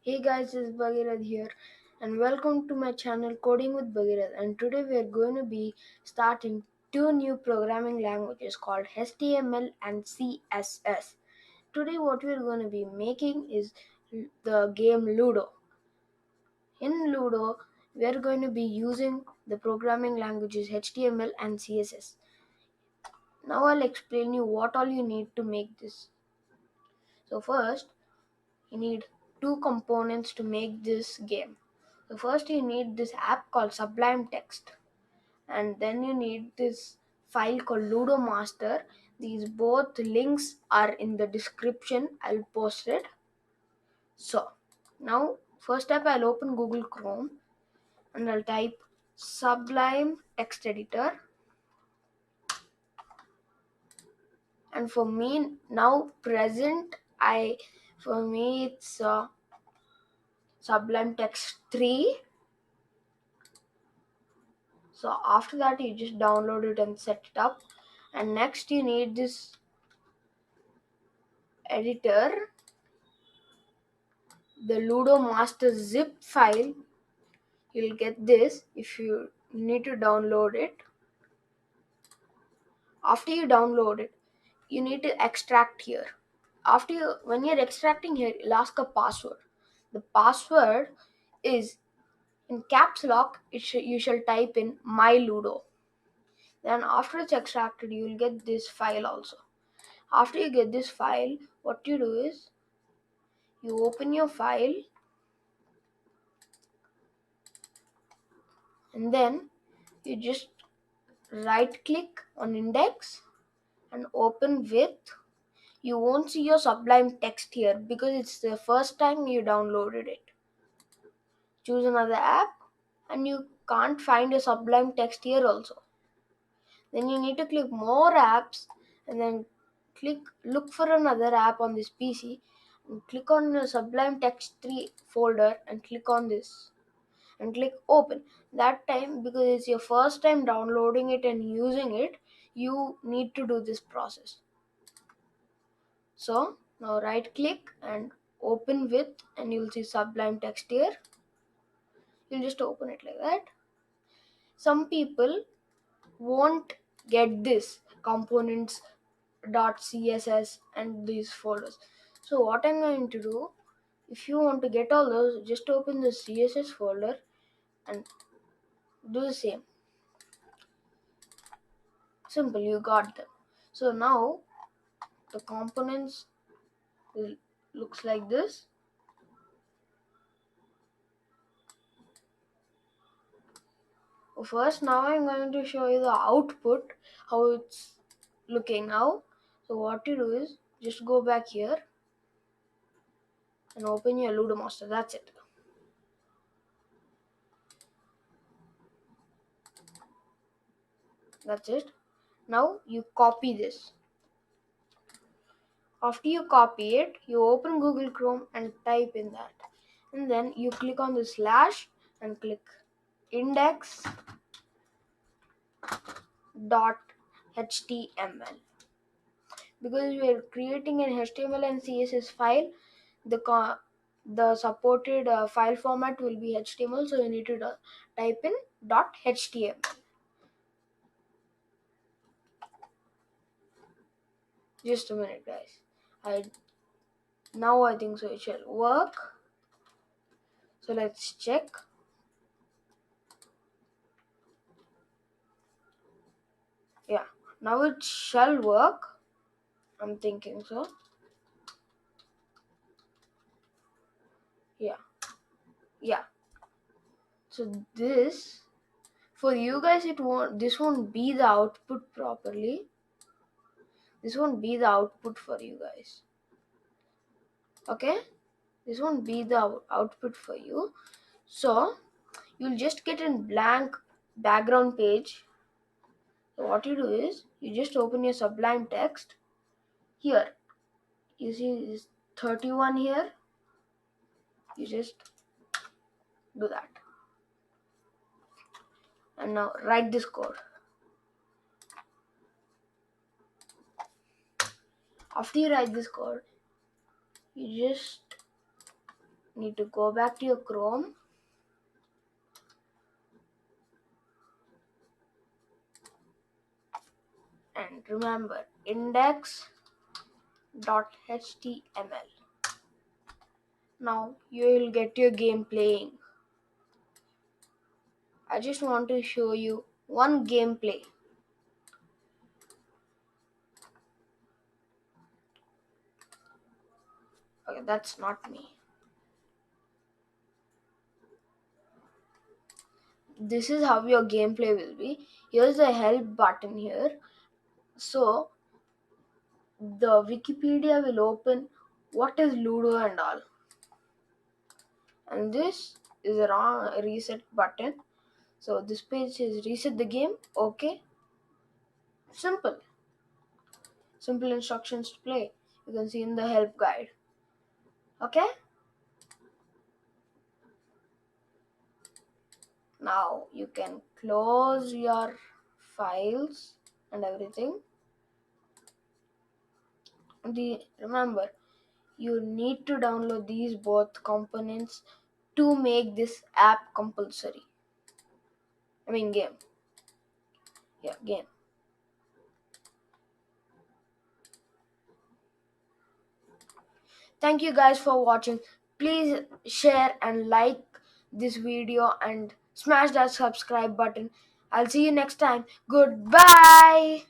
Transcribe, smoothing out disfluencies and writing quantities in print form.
Hey guys, this is Bhagirath here, and welcome to my channel Coding with Bhagirath. And today we are going to be starting two new programming languages called HTML and CSS. Today, what we are going to be making is the game Ludo. In Ludo, we are going to be using the programming languages HTML and CSS. Now, I'll explain you what all you need to make this. So, first, you need two components to make this game. So first you need this app called Sublime Text, and then you need this file called Ludo Master. These both links are in the description. I'll post it. So now first step, I'll open Google Chrome and I'll type Sublime Text Editor. And for me now present, I for me it's Sublime Text 3. So after that you just download it and set it up, and next you need this editor, the Ludo master zip file. You'll get this if you need to download it. After you download it, you need to extract here. When you're extracting here, you'll ask a password. The password is in caps lock. You shall type in MYLUDO. Then after it's extracted, you will get this file also. After you get this file, what you do is you open your file, and then you just right click on index and open with. You won't see your Sublime Text here because it's the first time you downloaded it. Choose another app, and you can't find your Sublime Text here also. Then you need to click more apps, and then look for another app on this PC, and click on the Sublime Text 3 folder and click on this and click open. That time, because it's your first time downloading it and using it, you need to do this process. So now right click and open with, and you'll see Sublime Text here. You'll just open it like that. Some people won't get this components .css and these folders. So what I'm going to do, if you want to get all those, just open the CSS folder and do the same. Simple, you got them. So now the components looks like this. First, now I'm going to show you the output, how it's looking now. So what you do is just go back here and open your Ludo master. That's it. That's it. Now you copy this. After you copy it, you open Google Chrome and type in that. And then you click on the slash and click index dot html. Because we are creating an HTML and CSS file, the supported file format will be HTML, so you need to type in .html. Just a minute, guys. I think so it shall work. So let's check. Yeah, now it shall work. I'm thinking so. Yeah, yeah. So this, for you guys, this won't be the output properly. This won't be the output for you guys. Okay, this won't be the output for you. So you'll just get a blank background page. So what you do is you just open your Sublime Text. Here you see this 31 here. You just do that, and now write this code. After you write this code, you just Need to go back to your Chrome and remember index.html. Now you will get your game playing. I just want to show you one gameplay. Okay, that's not me. This is how your gameplay will be. Here's the help button here. So the Wikipedia will open what is Ludo and all. And this is a wrong reset button. So this page says reset the game. Okay. Simple. Simple instructions to play. You can see in the help guide. Okay. Now you can close your files and everything. Remember, you need to download these both components to make this app compulsory. I mean game. Yeah, game. Thank you guys for watching. Please share and like this video and smash that subscribe button. I'll see you next time. Goodbye.